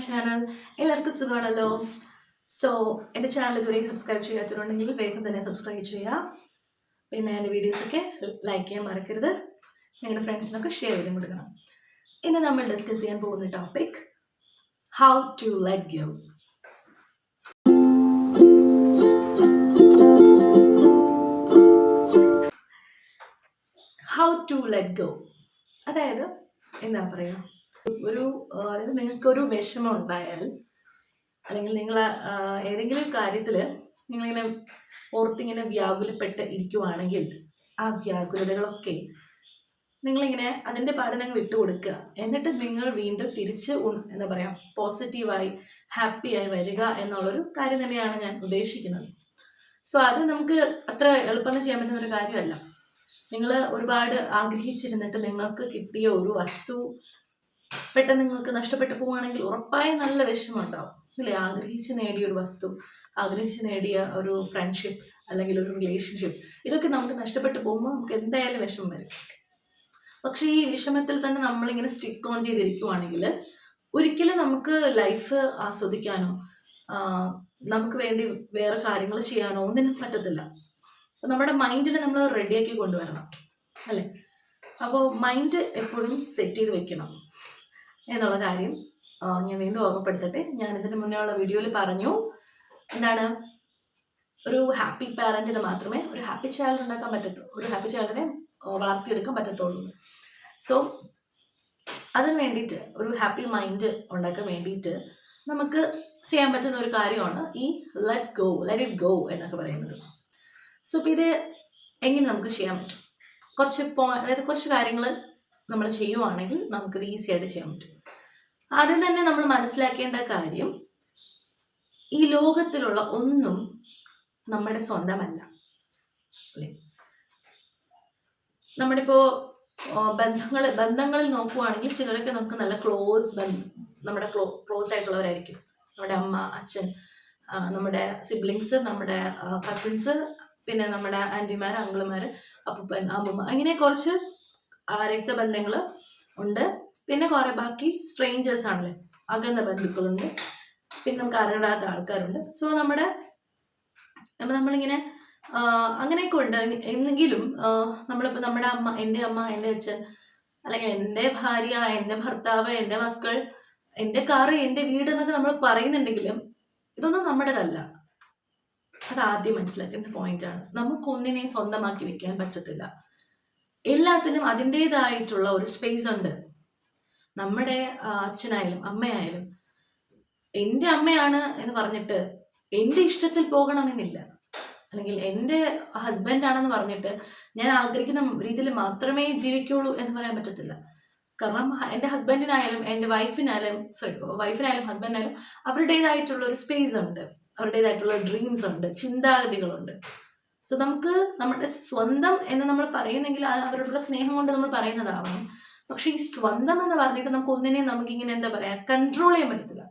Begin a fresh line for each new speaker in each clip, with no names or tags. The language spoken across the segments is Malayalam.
ചാനൽ. എല്ലാവർക്കും സുഖമാണല്ലോ. സോ എൻ്റെ ചാനൽ ഇതുവരെ സബ്സ്ക്രൈബ് ചെയ്യാത്തവരുണ്ടെങ്കിൽ വേഗം തന്നെ സബ്സ്ക്രൈബ് ചെയ്യുക. പിന്നെ എൻ്റെ വീഡിയോസൊക്കെ ലൈക്ക് ചെയ്യാൻ മറക്കരുത്. നിങ്ങളുടെ ഫ്രണ്ട്സിനൊക്കെ ഷെയർ ചെയ്തും കൊടുക്കണം. ഇന്ന് നമ്മൾ ഡിസ്കസ് ചെയ്യാൻ പോകുന്ന topic how to let go. How to let go അതായത് എന്താ പറയുക, അതായത് നിങ്ങൾക്കൊരു വിഷമം ഉണ്ടായാൽ അല്ലെങ്കിൽ നിങ്ങൾ ഏതെങ്കിലും കാര്യത്തിൽ നിങ്ങളിങ്ങനെ ഓർത്തിങ്ങനെ വ്യാകുലപ്പെട്ട് ഇരിക്കുവാണെങ്കിൽ ആ വ്യാകുലതകളൊക്കെ നിങ്ങളിങ്ങനെ അതിൻ്റെ പാടിനങ്ങ് വിട്ടുകൊടുക്കുക. എന്നിട്ട് നിങ്ങൾ വീണ്ടും തിരിച്ച് എന്താ പറയുക, പോസിറ്റീവായി ഹാപ്പിയായി വരിക എന്നുള്ളൊരു കാര്യം തന്നെയാണ് ഞാൻ ഉദ്ദേശിക്കുന്നത്. സോ അത് നമുക്ക് അത്ര എളുപ്പം ചെയ്യാൻ പറ്റുന്ന ഒരു കാര്യമല്ല. നിങ്ങൾ ഒരുപാട് ആഗ്രഹിച്ചിരുന്നിട്ട് നിങ്ങൾക്ക് കിട്ടിയ ഒരു വസ്തു പെട്ടെന്ന് നിങ്ങൾക്ക് നഷ്ടപ്പെട്ടു പോവുകയാണെങ്കിൽ ഉറപ്പായും നല്ല വിഷമം ഉണ്ടാവും അല്ലേ? ആഗ്രഹിച്ച് നേടിയ ഒരു വസ്തു, ആഗ്രഹിച്ച് നേടിയ ഒരു ഫ്രണ്ട്ഷിപ്പ് അല്ലെങ്കിൽ ഒരു റിലേഷൻഷിപ്പ്, ഇതൊക്കെ നമുക്ക് നഷ്ടപ്പെട്ടു പോകുമ്പോൾ നമുക്ക് എന്തായാലും വിഷമം വരും. പക്ഷേ ഈ വിഷമത്തിൽ തന്നെ നമ്മളിങ്ങനെ സ്റ്റിക്ക് ഓൺ ചെയ്തിരിക്കുവാണെങ്കിൽ ഒരിക്കലും നമുക്ക് ലൈഫ് ആസ്വദിക്കാനോ നമുക്ക് വേണ്ടി വേറെ കാര്യങ്ങൾ ചെയ്യാനോ ഒന്നിനും പറ്റത്തില്ല. നമ്മുടെ മൈൻഡിനെ നമ്മൾ റെഡിയാക്കി കൊണ്ടുവരണം അല്ലേ? അപ്പോൾ മൈൻഡ് എപ്പോഴും സെറ്റ് ചെയ്ത് വെക്കണം എന്നുള്ള കാര്യം ഞാൻ വീണ്ടും ഓർമ്മപ്പെടുത്തട്ടെ. ഞാൻ ഇതിന് മുന്നേ ഉള്ള വീഡിയോയിൽ പറഞ്ഞു, എന്താണ്, ഒരു ഹാപ്പി പാരന്റിന് മാത്രമേ ഒരു ഹാപ്പി ചൈൽഡ് ഉണ്ടാക്കാൻ പറ്റത്തുള്ളൂ, ഒരു ഹാപ്പി ചൈൽഡിനെ വളർത്തിയെടുക്കാൻ പറ്റത്തുള്ളൂ. സോ അതിന് വേണ്ടിയിട്ട്, ഒരു ഹാപ്പി മൈൻഡ് ഉണ്ടാക്കാൻ വേണ്ടിയിട്ട് നമുക്ക് ചെയ്യാൻ പറ്റുന്ന ഒരു കാര്യമാണ് ഈ ലെറ്റ് ഇറ്റ് ഗോ എന്നൊക്കെ പറയുന്നത്. സോ ഇപ്പോൾ ഇത് എങ്ങനെ നമുക്ക് ചെയ്യാൻ പറ്റും? അതായത് കുറച്ച് കാര്യങ്ങൾ നമ്മൾ ചെയ്യുവാണെങ്കിൽ നമുക്കിത് ഈസി ആയിട്ട് ചെയ്യാൻ പറ്റും. ആദ്യം തന്നെ നമ്മൾ മനസ്സിലാക്കേണ്ട കാര്യം, ഈ ലോകത്തിലുള്ള ഒന്നും നമ്മുടെ സ്വന്തമല്ല അല്ലേ? നമ്മുടെ ഇപ്പോൾ ബന്ധങ്ങളിൽ നോക്കുവാണെങ്കിൽ ചിലരൊക്കെ നമുക്ക് നല്ല നമ്മുടെ ക്ലോസ് ആയിട്ടുള്ളവരായിരിക്കും. നമ്മുടെ അമ്മ, അച്ഛൻ, നമ്മുടെ സിബ്ലിങ്സ്, നമ്മുടെ കസിൻസ്, പിന്നെ നമ്മുടെ ആൻറ്റിമാർ, അങ്കിളുമാർ, അപ്പൂപ്പൻ, അമ്മൂമ്മ, അങ്ങനെ കുറച്ച് രക്തബന്ധങ്ങൾ ഉണ്ട്. പിന്നെ കുറേ ബാക്കി സ്ട്രേഞ്ചേഴ്സ് ആണല്ലേ, അകന്ന ബന്ധുക്കളുണ്ട്, പിന്നെ നമുക്ക് അറിയാത്ത ആൾക്കാരുണ്ട്. സോ നമ്മളിങ്ങനെ അങ്ങനെയൊക്കെ ഉണ്ട്. എന്നെങ്കിലും നമ്മളിപ്പോൾ നമ്മുടെ അമ്മ, എൻ്റെ അച്ഛൻ, അല്ലെങ്കിൽ എൻ്റെ ഭാര്യ, എൻ്റെ ഭർത്താവ്, എൻ്റെ മക്കൾ, എൻ്റെ കാറ്, എൻ്റെ വീട് എന്നൊക്കെ നമ്മൾ പറയുന്നുണ്ടെങ്കിലും ഇതൊന്നും നമ്മുടേതല്ല. അതാദ്യം മനസ്സിലാക്കേണ്ട പോയിന്റാണ്. നമുക്കൊന്നിനെയും സ്വന്തമാക്കി വെക്കാൻ പറ്റത്തില്ല. എല്ലാത്തിനും അതിൻ്റെതായിട്ടുള്ള ഒരു സ്പേസ് ഉണ്ട്. നമ്മുടെ അച്ഛനായാലും അമ്മയായാലും, എൻ്റെ അമ്മയാണ് എന്ന് പറഞ്ഞിട്ട് എൻ്റെ ഇഷ്ടത്തിൽ പോകണമെന്നില്ല, അല്ലെങ്കിൽ എൻ്റെ ഹസ്ബൻഡ് ആണെന്ന് പറഞ്ഞിട്ട് ഞാൻ ആഗ്രഹിക്കുന്ന രീതിയിൽ മാത്രമേ ജീവിക്കുള്ളൂ എന്ന് പറയാൻ പറ്റത്തില്ല. കാരണം എൻ്റെ ഹസ്ബൻഡിനായാലും എൻ്റെ വൈഫിനായാലും ഹസ്ബൻഡിനായാലും അവരുടേതായിട്ടുള്ള ഒരു സ്പേസ് ഉണ്ട്, അവരുടേതായിട്ടുള്ള ഡ്രീംസ് ഉണ്ട്, ചിന്താഗതികളുണ്ട്. സോ നമുക്ക് നമ്മുടെ സ്വന്തം എന്ന് നമ്മൾ പറയുന്നെങ്കിൽ അവരോടുള്ള സ്നേഹം കൊണ്ട് നമ്മൾ പറയുന്നതാവണം. പക്ഷെ ഈ സ്വന്തം എന്ന് പറഞ്ഞിട്ട് നമുക്ക് ഒന്നിനെയും നമുക്കിങ്ങനെ എന്താ പറയാ, കൺട്രോൾ ചെയ്യാൻ പറ്റത്തില്ല.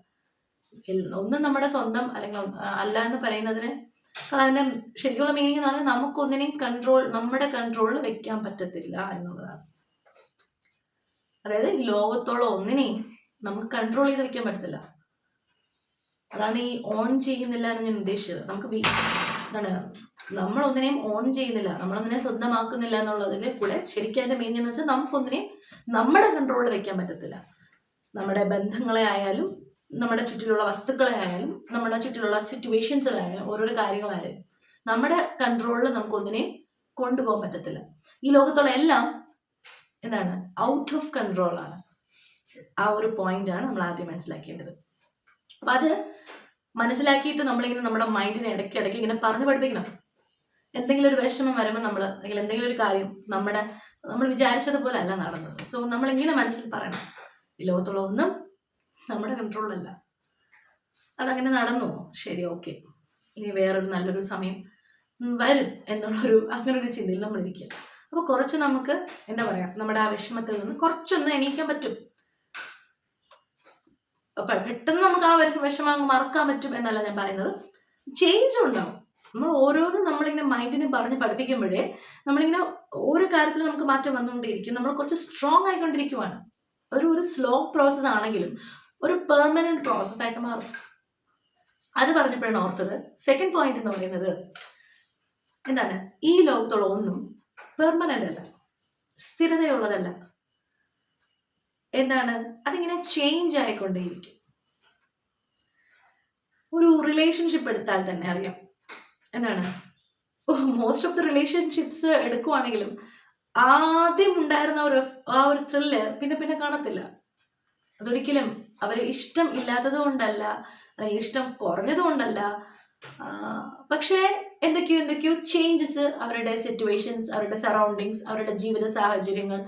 ഒന്നും നമ്മുടെ സ്വന്തം അല്ലെങ്കിൽ അല്ല എന്ന് പറയുന്നതിന് അതിന്റെ ശരിക്കുള്ള മീനിങ് എന്ന് പറഞ്ഞാൽ നമുക്കൊന്നിനെയും നമ്മുടെ കൺട്രോളിൽ വെക്കാൻ പറ്റത്തില്ല എന്നുള്ളതാണ്. അതായത് ഈ ലോകത്തോളം ഒന്നിനെയും നമുക്ക് കൺട്രോൾ ചെയ്ത് വെക്കാൻ പറ്റത്തില്ല. അതാണ് ഈ ഓൺ ചെയ്യുന്നില്ല എന്ന് ഞാൻ ഉദ്ദേശിച്ചത്. നമ്മളൊന്നിനെയും ഓൺ ചെയ്യുന്നില്ല, നമ്മളൊന്നിനെ സ്വന്തമാക്കുന്നില്ല എന്നുള്ളതിന്റെ കൂടെ ശരിക്കും അതിന്റെ മീനിങ് എന്ന് വെച്ചാൽ നമുക്കൊന്നിനെയും നമ്മുടെ കൺട്രോളിൽ വെക്കാൻ പറ്റത്തില്ല. നമ്മുടെ ബന്ധങ്ങളെ ആയാലും, നമ്മുടെ ചുറ്റിലുള്ള വസ്തുക്കളെ ആയാലും, നമ്മുടെ ചുറ്റിലുള്ള സിറ്റുവേഷൻസിലായാലും, ഓരോരോ കാര്യങ്ങളായാലും നമ്മുടെ കൺട്രോളിൽ നമുക്കൊന്നിനെയും കൊണ്ടുപോകാൻ പറ്റത്തില്ല. ഈ ലോകത്തുള്ള എല്ലാം എന്താണ്, ഔട്ട് ഓഫ് കൺട്രോൾ ആണ്. ആ ഒരു പോയിന്റാണ് നമ്മൾ ആദ്യം മനസ്സിലാക്കേണ്ടത്. അപ്പൊ അത് മനസ്സിലാക്കിയിട്ട് നമ്മളിങ്ങനെ നമ്മുടെ മൈൻഡിനെ ഇടയ്ക്കിടയ്ക്ക് ഇങ്ങനെ പറഞ്ഞു പഠിപ്പിക്കണം. എന്തെങ്കിലും ഒരു വിഷമം വരുമ്പോൾ അല്ലെങ്കിൽ എന്തെങ്കിലും ഒരു കാര്യം നമ്മൾ വിചാരിച്ചതുപോലെ അല്ല നടന്നത്. സോ നമ്മളിങ്ങനെ മനസ്സിൽ പറയണം, ഈ ലോകത്തുള്ള ഒന്നും നമ്മുടെ കൺട്രോളിലല്ല. അതങ്ങനെ നടന്നു, ശരി, ഓക്കെ, ഇനി വേറൊരു നല്ലൊരു സമയം വരും അങ്ങനൊരു ചിന്തയിൽ നമ്മളിരിക്കുക. അപ്പോൾ കുറച്ച് നമുക്ക് എന്താ പറയാ, നമ്മുടെ ആ വിഷമത്തിൽ നിന്ന് കുറച്ചൊന്ന് എണീക്കാൻ പറ്റും. പെട്ടെന്ന് നമുക്ക് ആ വിഷമം മറക്കാൻ പറ്റും എന്നല്ല ഞാൻ പറയുന്നത്. ചേഞ്ച് ഉണ്ടാവും. നമ്മൾ ഓരോന്നും നമ്മളിങ്ങനെ മൈൻഡിനെ പറഞ്ഞ് പഠിപ്പിക്കുമ്പോഴേ നമ്മളിങ്ങനെ ഓരോ കാര്യത്തിൽ നമുക്ക് മാറ്റം വന്നുകൊണ്ടേയിരിക്കും. നമ്മൾ കുറച്ച് സ്ട്രോങ് ആയിക്കൊണ്ടിരിക്കുവാണ്. ഒരു സ്ലോ പ്രോസസ് ആണെങ്കിലും ഒരു പെർമനന്റ് പ്രോസസ്സായിട്ട് മാറും. അത് പറഞ്ഞപ്പോഴാണ് ഓർത്തത്. സെക്കൻഡ് പോയിന്റ് എന്ന് പറയുന്നത് എന്താണ്, ഈ ലോകത്തുള്ള ഒന്നും പെർമനന്റ് അല്ല, സ്ഥിരതയുള്ളതല്ല. എന്താണ്, അതിങ്ങനെ ചേഞ്ച് ആയിക്കൊണ്ടേയിരിക്കും. ഒരു റിലേഷൻഷിപ്പ് എടുത്താൽ തന്നെ അറിയാം, എന്താണ്, മോസ്റ്റ് ഓഫ് ദ റിലേഷൻഷിപ്സ് എടുക്കുവാണെങ്കിലും ആദ്യം ഉണ്ടായിരുന്ന ആ ഒരു ത്രില്ല് പിന്നെ പിന്നെ കാണത്തില്ല. അതൊരിക്കലും അവർ ഇഷ്ടം ഇല്ലാത്തത് കൊണ്ടല്ല, അല്ലെങ്കിൽ ഇഷ്ടം കുറഞ്ഞത് കൊണ്ടല്ല, പക്ഷേ എന്തൊക്കെയോ ചേഞ്ചസ്, അവരുടെ സിറ്റുവേഷൻസ്, അവരുടെ സറൗണ്ടിങ്സ്, അവരുടെ ജീവിത സാഹചര്യങ്ങൾ,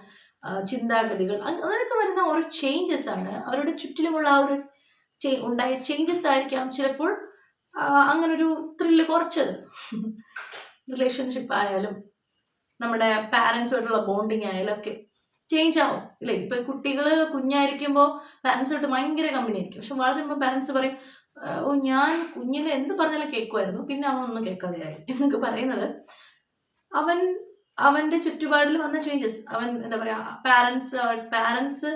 ചിന്താഗതികൾ, അതിനൊക്കെ വരുന്ന ഓരോ ചേഞ്ചസ് ആണ്. അവരുടെ ചുറ്റിലുമുള്ള ആ ഒരു ഉണ്ടായ ചേഞ്ചസ് ആയിരിക്കാം ചിലപ്പോൾ അങ്ങനൊരു ത്രില്ല് കുറച്ചത്. റിലേഷൻഷിപ്പ് ആയാലും നമ്മുടെ പാരൻസുമായിട്ടുള്ള ബോണ്ടിങ് ആയാലും ഒക്കെ ചേഞ്ച് ആവും ഇല്ലേ. ഇപ്പൊ കുട്ടികൾ കുഞ്ഞായിരിക്കുമ്പോൾ പാരൻസുമായിട്ട് ഭയങ്കര കമ്പനി ആയിരിക്കും, പക്ഷെ വളരുമ്പോൾ പാരൻസ് പറയും, ഓ ഞാൻ കുഞ്ഞിൽ എന്ത് പറഞ്ഞാലും കേൾക്കുമായിരുന്നു, പിന്നെ അവൻ ഒന്നും കേൾക്കാതെയായി എന്നൊക്കെ പറയുന്നത് അവന്റെ ചുറ്റുപാടിൽ വന്ന ചേഞ്ചസ്. അവൻ എന്താ പറയാ, പാരൻസ്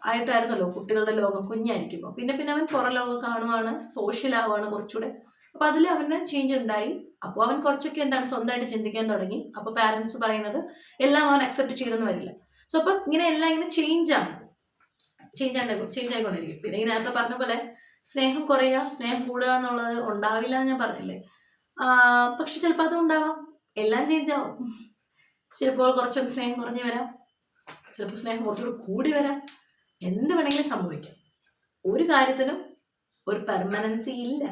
ആയിട്ടായിരുന്നല്ലോ കുട്ടികളുടെ ലോകം കുഞ്ഞായിരിക്കുമ്പോൾ. പിന്നെ പിന്നെ അവൻ പുറം ലോകം കാണുവാണ്, സോഷ്യൽ ആവുകയാണ് കുറച്ചുകൂടെ. അപ്പൊ അതിൽ അവന് ചേഞ്ച് ഉണ്ടായി. അപ്പോൾ അവൻ കുറച്ചൊക്കെ എന്താണ് സ്വന്തമായിട്ട് ചിന്തിക്കാൻ തുടങ്ങി. അപ്പൊ പാരൻസ് പറയുന്നത് എല്ലാം അവൻ അക്സെപ്റ്റ് ചെയ്തെന്ന് വരില്ല. സോ അപ്പൊ ഇങ്ങനെ എല്ലാം ഇങ്ങനെ ചേഞ്ച് ആയിക്കൊണ്ടിരിക്കും. പിന്നെ ഈ നേരത്തെ പറഞ്ഞ പോലെ സ്നേഹം കുറയുക, സ്നേഹം കൂടുക എന്നുള്ളത് ഉണ്ടാവില്ല എന്ന് ഞാൻ പറഞ്ഞില്ലേ. പക്ഷെ ചിലപ്പോൾ അതും ഉണ്ടാവാം. എല്ലാം ചേഞ്ച് ആവും. ചിലപ്പോൾ കുറച്ചൊക്കെ സ്നേഹം കുറഞ്ഞു വരാം, ചിലപ്പോൾ സ്നേഹം കുറച്ചുകൂടി കൂടി വരാം. എന്ത് വേണമെങ്കിലും സംഭവിക്കാം. ഒരു കാര്യത്തിനും ഒരു പെർമനൻസി ഇല്ല.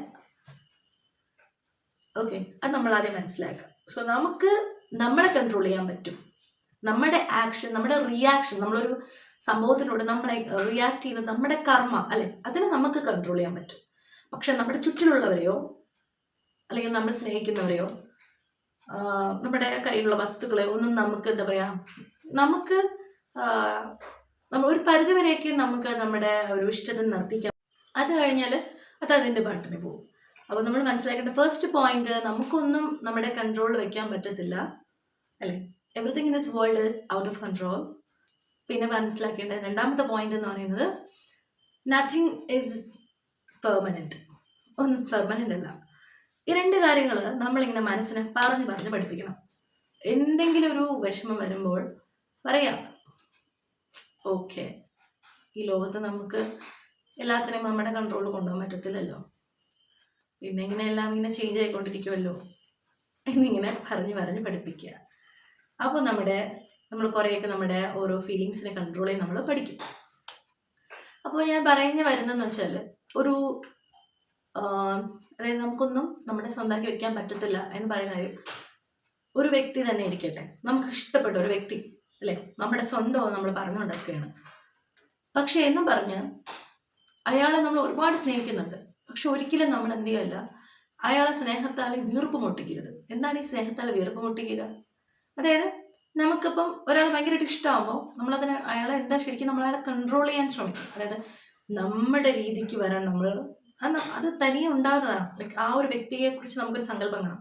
ഓക്കെ, അത് നമ്മൾ ആദ്യം മനസ്സിലാക്കുക. സോ നമുക്ക് നമ്മളെ കൺട്രോൾ ചെയ്യാൻ പറ്റും. നമ്മുടെ ആക്ഷൻ, നമ്മുടെ റിയാക്ഷൻ, നമ്മളൊരു സംഭവത്തിനോട് നമ്മളെ റിയാക്ട് ചെയ്യുന്ന നമ്മുടെ കർമ്മ അല്ലെ, അതിനെ നമുക്ക് കൺട്രോൾ ചെയ്യാൻ പറ്റും. പക്ഷെ നമ്മുടെ ചുറ്റിലുള്ളവരെയോ അല്ലെങ്കിൽ നമ്മൾ സ്നേഹിക്കുന്നവരെയോ നമ്മുടെ കയ്യിലുള്ള വസ്തുക്കളെ ഒന്നും നമുക്ക് എന്താ പറയാ, നമുക്ക് നമ്മൾ ഒരു പരിധിവരെയൊക്കെ നമുക്ക് നമ്മുടെ ഒരു ഇഷ്ടത്തിന് നിർത്തിക്കാം. അത് കഴിഞ്ഞാൽ അത് അതിൻ്റെ പാട്ടിന് പോകും. അപ്പോൾ നമ്മൾ മനസ്സിലാക്കേണ്ട ഫസ്റ്റ് പോയിന്റ്, നമുക്കൊന്നും നമ്മുടെ കൺട്രോളിൽ വെക്കാൻ പറ്റത്തില്ല അല്ലേ. Everything in this world is out of control. പിന്നെ മനസ്സിലാക്കേണ്ട രണ്ടാമത്തെ പോയിന്റ് എന്ന് പറയുന്നത്, നത്തിങ് ഈസ് പെർമനന്റ്. ഒന്നും പെർമനന്റ് അല്ല. ഈ രണ്ട് കാര്യങ്ങൾ നമ്മളിങ്ങനെ മനസ്സിനെ പറഞ്ഞ് പഠിപ്പിക്കണം. എന്തെങ്കിലും ഒരു വിഷമം വരുമ്പോൾ പറയാം, ഓക്കെ, ഈ ലോകത്ത് നമുക്ക് എല്ലാത്തിനെയും നമ്മുടെ കൺട്രോളിൽ കൊണ്ടുപോകാൻ പറ്റത്തില്ലല്ലോ, പിന്നെ ഇങ്ങനെ എല്ലാം ഇങ്ങനെ ചേഞ്ച് ആയിക്കൊണ്ടിരിക്കുമല്ലോ എന്നിങ്ങനെ പറഞ്ഞ് പഠിപ്പിക്കുക. അപ്പോൾ നമ്മൾ കുറേയൊക്കെ നമ്മുടെ ഓരോ ഫീലിങ്സിനെ കൺട്രോൾ ചെയ്യാൻ നമ്മൾ പഠിക്കും. അപ്പോൾ ഞാൻ പറഞ്ഞു വരുന്നതെന്ന് വെച്ചാൽ, അതായത് നമുക്കൊന്നും നമ്മുടെ സ്വന്തമാക്കി വെക്കാൻ പറ്റത്തില്ല എന്ന് പറയുന്ന ഒരു വ്യക്തി തന്നെ ഇരിക്കട്ടെ, നമുക്ക് ഇഷ്ടപ്പെട്ട ഒരു വ്യക്തി അല്ലേ, നമ്മുടെ സ്വന്തം നമ്മൾ പറഞ്ഞുകൊണ്ടൊക്കെയാണ്. പക്ഷെ എന്നും പറഞ്ഞ് അയാളെ നമ്മൾ ഒരുപാട് സ്നേഹിക്കുന്നുണ്ട്. പക്ഷെ ഒരിക്കലും നമ്മൾ എന്ത് ചെയ്യല്ല, അയാളെ സ്നേഹത്താൽ വീർപ്പ് മുട്ടിക്കരുത്. എന്താണ് ഈ സ്നേഹത്താൽ വീർപ്പ് മുട്ടിക്കുക? അതായത് നമുക്കിപ്പം ഒരാൾ ഭയങ്കരമായിട്ട് ഇഷ്ടമാകുമ്പോൾ നമ്മളതിനെ അയാളെ ശരിക്കും നമ്മൾ അയാളെ കൺട്രോൾ ചെയ്യാൻ ശ്രമിക്കും. അതായത് നമ്മുടെ രീതിക്ക് വരാൻ അത് തനിയെ ഉണ്ടാകുന്നതാണ്. ലൈക്ക് ആ ഒരു വ്യക്തിയെ കുറിച്ച് നമുക്കൊരു സങ്കല്പം കാണാം,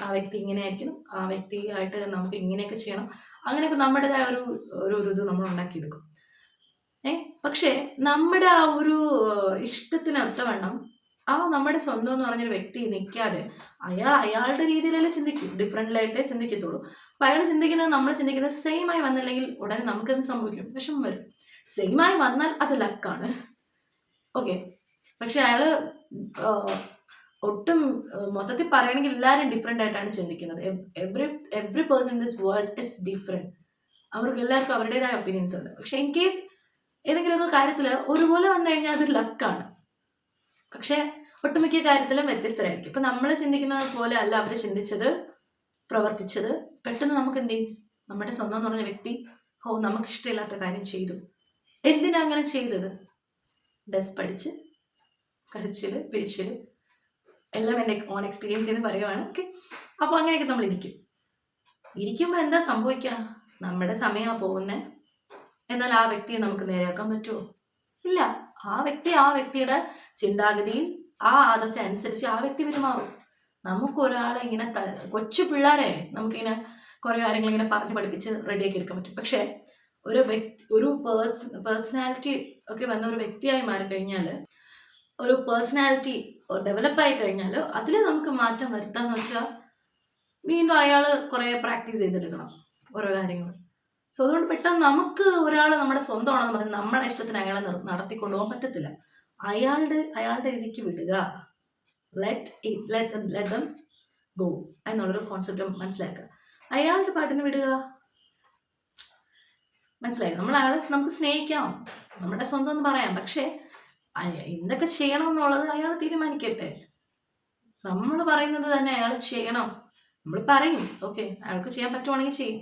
ആ വ്യക്തി ഇങ്ങനെ ആയിരിക്കണം, ആ വ്യക്തിയായിട്ട് നമുക്ക് ഇങ്ങനെയൊക്കെ ചെയ്യണം, അങ്ങനെയൊക്കെ നമ്മുടേതായ ഒരു ഇത് നമ്മൾ ഉണ്ടാക്കിയെടുക്കും. പക്ഷേ നമ്മുടെ ആ ഒരു ഇഷ്ടത്തിനൊത്തവണ്ണം നമ്മുടെ സ്വന്തം എന്ന് പറഞ്ഞൊരു വ്യക്തി നിൽക്കാതെ അയാളുടെ രീതിയിലല്ലേ ചിന്തിക്കും, ഡിഫറെൻ്റായിട്ടേ ചിന്തിക്കത്തുള്ളൂ. അപ്പം അയാൾ ചിന്തിക്കുന്നത് നമ്മൾ ചിന്തിക്കുന്നത് സെയിം ആയി വന്നില്ലെങ്കിൽ ഉടനെ നമുക്കെന്ത് സംഭവിക്കും? വിഷമം വരും. സെയിം ആയി വന്നാൽ അത് ലക്കാണ്, ഓക്കെ. പക്ഷെ അയാൾ ഒട്ടും മൊത്തത്തിൽ പറയുകയാണെങ്കിൽ എല്ലാവരും ഡിഫറെൻ്റ് ആയിട്ടാണ് ചിന്തിക്കുന്നത്. Every person in this world is different. അവർക്ക് എല്ലാവർക്കും അവരുടേതായ ഒപ്പീനിയൻസ് ഉണ്ട്. പക്ഷെ ഇൻ കേസ് ഏതെങ്കിലുമൊക്കെ കാര്യത്തിൽ ഒരുപോലെ വന്നു കഴിഞ്ഞാൽ അതൊരു ലക്കാണ്. പക്ഷെ ഒട്ടുമിക്ക കാര്യത്തിലും വ്യത്യസ്തരായിരിക്കും. ഇപ്പം നമ്മൾ ചിന്തിക്കുന്നത് പോലെ അല്ല അവർ ചിന്തിച്ചത്, പ്രവർത്തിച്ചത്. പെട്ടെന്ന് നമുക്ക് എന്ത് ചെയ്യും, നമ്മുടെ സ്വന്തം എന്ന് പറഞ്ഞ വ്യക്തി നമുക്കിഷ്ടമില്ലാത്ത കാര്യം ചെയ്തു. എന്തിനാ അങ്ങനെ ചെയ്തത്? പഠിച്ച് കരച്ചിൽ പിഴിച്ചിൽ എല്ലാം എൻ്റെ ഓൺ എക്സ്പീരിയൻസ് ചെയ്ത് പറയുവാണ്, ഓക്കെ. അപ്പോൾ അങ്ങനെയൊക്കെ നമ്മൾ ഇരിക്കുമ്പോൾ എന്താ സംഭവിക്കുക? നമ്മുടെ സമയമാണ് പോകുന്നത്. എന്നാൽ ആ വ്യക്തിയെ നമുക്ക് നേരെയാക്കാൻ പറ്റുമോ? ഇല്ല. ആ വ്യക്തിയുടെ ചിന്താഗതിയിൽ അതൊക്കെ അനുസരിച്ച് ആ വ്യക്തി പെരുമാറും. നമുക്കൊരാളെ ഇങ്ങനെ കൊച്ചു പിള്ളേരെ നമുക്കിങ്ങനെ കുറേ കാര്യങ്ങൾ ഇങ്ങനെ പറഞ്ഞ് പഠിപ്പിച്ച് റെഡിയാക്കി എടുക്കാൻ പറ്റും. പക്ഷേ ഒരു പേഴ്സണാലിറ്റി ഒക്കെ വന്ന ഒരു വ്യക്തിയായി മാറിക്കഴിഞ്ഞാൽ, ഒരു പേഴ്സണാലിറ്റി ഡെവലപ്പായി കഴിഞ്ഞാൽ അതിൽ നമുക്ക് മാറ്റം വരുത്താന്ന് വെച്ചാൽ വീണ്ടും അയാൾ കുറേ പ്രാക്ടീസ് ചെയ്തെടുക്കണം ഓരോ കാര്യങ്ങൾ. സോ അതുകൊണ്ട് പെട്ടെന്ന് നമുക്ക് ഒരാൾ നമ്മുടെ സ്വന്തമാണെന്ന് പറഞ്ഞ് നമ്മുടെ ഇഷ്ടത്തിന് അയാളെ നടത്തിക്കൊണ്ടു പോകാൻ പറ്റത്തില്ല. അയാളുടെ രീതിക്ക് വിടുക. ലെറ്റ് ദം ഗോ എന്നുള്ളൊരു കോൺസെപ്റ്റ് മനസ്സിലാക്കുക. അയാളുടെ പാട്ടിന് വിടുക. മനസ്സിലായി? അയാളെ നമുക്ക് സ്നേഹിക്കാം, നമ്മുടെ സ്വന്തം എന്ന് പറയാം. പക്ഷേ എന്തൊക്കെ ചെയ്യണം എന്നുള്ളത് അയാൾ തീരുമാനിക്കട്ടെ. നമ്മൾ പറയുന്നത് തന്നെ അയാൾ ചെയ്യണം. നമ്മൾ പറയും, ഓക്കെ അയാൾക്ക് ചെയ്യാൻ പറ്റുവാണെങ്കിൽ ചെയ്യും,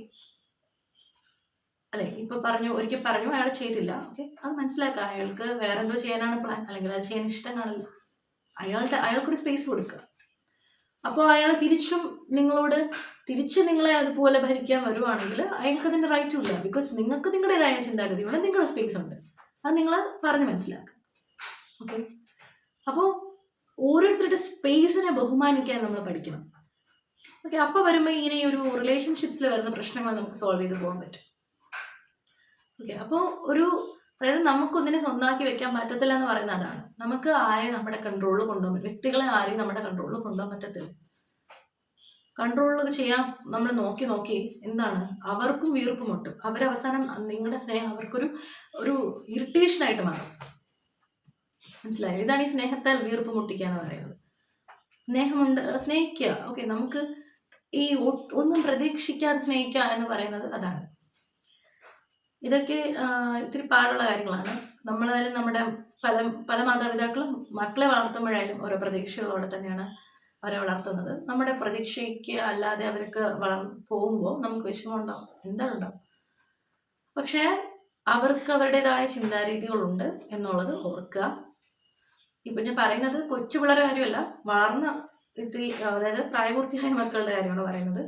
അല്ലെ? ഒരിക്കൽ പറഞ്ഞു അയാൾ ചെയ്തില്ല, ഓക്കെ അത് മനസ്സിലാക്കുക. അയാൾക്ക് വേറെ എന്തോ ചെയ്യാനാണ് പ്ലാൻ, അല്ലെങ്കിൽ അത് ചെയ്യാൻ ഇഷ്ടം കാണില്ല. അയാൾക്കൊരു സ്പേസ് കൊടുക്കുക. അപ്പോൾ അയാൾ തിരിച്ച് നിങ്ങളെ അതുപോലെ ഭരിക്കാൻ വരുവാണെങ്കിൽ അയാൾക്ക് അതിൻ്റെ റൈറ്റും ഇല്ല. ബിക്കോസ് നിങ്ങൾക്ക് നിങ്ങളുടേതായ ചിന്താഗതിയുണ്ട്, നിങ്ങളുടെ സ്പേസ് ഉണ്ട്. അത് നിങ്ങൾ പറഞ്ഞ് മനസ്സിലാക്കുക. ഓക്കെ, അപ്പോൾ ഓരോരുത്തരുടെ സ്പേസിനെ ബഹുമാനിക്കാൻ നമ്മൾ പഠിക്കണം. ഓക്കെ, അപ്പോൾ വരുമ്പോൾ ഇങ്ങനെ ഒരു റിലേഷൻഷിപ്സിൽ വരുന്ന പ്രശ്നങ്ങൾ നമുക്ക് സോൾവ് ചെയ്ത് പോകാൻ പറ്റും. ഓക്കെ, അപ്പോൾ അതായത് നമുക്കൊന്നിനെ സ്വന്തമാക്കി വെക്കാൻ പറ്റത്തില്ല എന്ന് പറയുന്നത് അതാണ്. നമുക്ക് ആരെയും നമ്മുടെ കൺട്രോളിൽ കൊണ്ടുപോകാൻ പറ്റും. വ്യക്തികളെ ആരെയും നമ്മുടെ കൺട്രോളിൽ കൊണ്ടുപോകാൻ പറ്റത്തില്ല. കൺട്രോളൊക്കെ ചെയ്യാൻ നമ്മൾ നോക്കി എന്താണ്, അവർക്കും വീർപ്പ് മുട്ടും. അവരവസാനം നിങ്ങളുടെ സ്നേഹം അവർക്കൊരു ഇറിറ്റേഷനായിട്ട് മാറും. മനസ്സിലായോ? ഇതാണ് ഈ സ്നേഹത്താൽ വീർപ്പ് മുട്ടിക്കുക എന്ന് പറയുന്നത്. സ്നേഹിക്കുക. ഓക്കെ, നമുക്ക് ഈ ഒന്നും പ്രതീക്ഷിക്കാതെ സ്നേഹിക്കുക എന്ന് പറയുന്നത് അതാണ്. ഇതൊക്കെ ഇത്തിരി പാടുള്ള കാര്യങ്ങളാണ്. നമ്മളായാലും നമ്മുടെ പല മാതാപിതാക്കളും മക്കളെ വളർത്തുമ്പോഴായാലും ഓരോ പ്രതീക്ഷകളോടെ തന്നെയാണ് അവരെ വളർത്തുന്നത്. നമ്മുടെ പ്രതീക്ഷയ്ക്ക് അല്ലാതെ അവർക്ക് പോകുമ്പോൾ നമുക്ക് വിഷമം ഉണ്ടാവും, എന്തായാലും ഉണ്ടാവും. പക്ഷേ അവർക്ക് അവരുടേതായ ചിന്താരീതികളുണ്ട് എന്നുള്ളത് ഓർക്കുക. ഇപ്പം ഞാൻ പറയുന്നത് കൊച്ചു പിള്ളേരുടെ കാര്യമല്ല, വളർന്ന ഇത്തിരി അതായത് പ്രായപൂർത്തിയായ മക്കളുടെ കാര്യമാണ് പറയുന്നത്.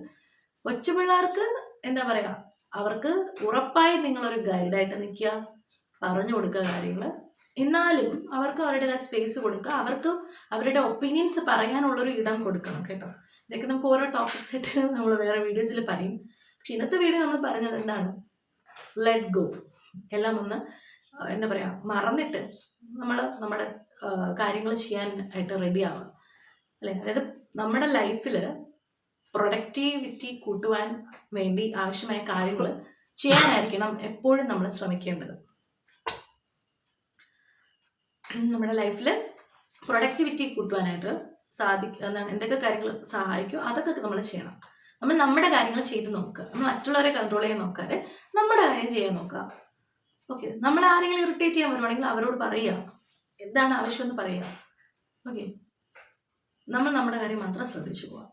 കൊച്ചു പിള്ളേർക്ക് എന്താ പറയുക, അവർക്ക് ഉറപ്പായി നിങ്ങളൊരു ഗൈഡായിട്ട് നിൽക്കുക, പറഞ്ഞു കൊടുക്കുക കാര്യങ്ങൾ. എന്നാലും അവർക്ക് അവരുടേതായ സ്പേസ് കൊടുക്കുക. അവർക്ക് അവരുടെ ഒപ്പീനിയൻസ് പറയാനുള്ളൊരു ഇടം കൊടുക്കണം കേട്ടോ. ഇതൊക്കെ നമുക്ക് ഓരോ ടോപ്പിക്സ് ആയിട്ട് നമ്മൾ വേറെ വീഡിയോസിൽ പറയും. പക്ഷെ ഇന്നത്തെ വീഡിയോ നമ്മൾ പറഞ്ഞത് എന്താണ്, ലെറ്റ് ഗോ. എല്ലാം ഒന്ന് എന്താ പറയുക, മറന്നിട്ട് നമ്മുടെ കാര്യങ്ങൾ ചെയ്യാനായിട്ട് റെഡി ആവുക, അല്ലേ? അതായത് നമ്മുടെ ലൈഫിൽ പ്രൊഡക്റ്റിവിറ്റി കൂട്ടുവാൻ വേണ്ടി ആവശ്യമായ കാര്യങ്ങൾ ചെയ്യാനായിരിക്കണം എപ്പോഴും നമ്മൾ ശ്രമിക്കേണ്ടത്. നമ്മുടെ ലൈഫിൽ പ്രൊഡക്റ്റിവിറ്റി കൂട്ടുവാനായിട്ട് എന്തൊക്കെ കാര്യങ്ങൾ സഹായിക്കും അതൊക്കെ നമ്മൾ ചെയ്യണം. നമ്മുടെ കാര്യങ്ങൾ ചെയ്ത് നോക്കുക. നമ്മൾ മറ്റുള്ളവരെ കൺട്രോൾ ചെയ്യാൻ നോക്കാതെ നമ്മുടെ കാര്യം ചെയ്യാൻ നോക്കുക. ഓക്കെ, നമ്മൾ ആരെങ്കിലും ഇറിറ്റേറ്റ് ചെയ്യാൻ വരുവാണെങ്കിൽ അവരോട് പറയുക, എന്താണ് ആവശ്യമെന്ന് പറയുക. ഓക്കെ, നമ്മൾ നമ്മുടെ കാര്യം മാത്രം ശ്രദ്ധിച്ചു പോവാം.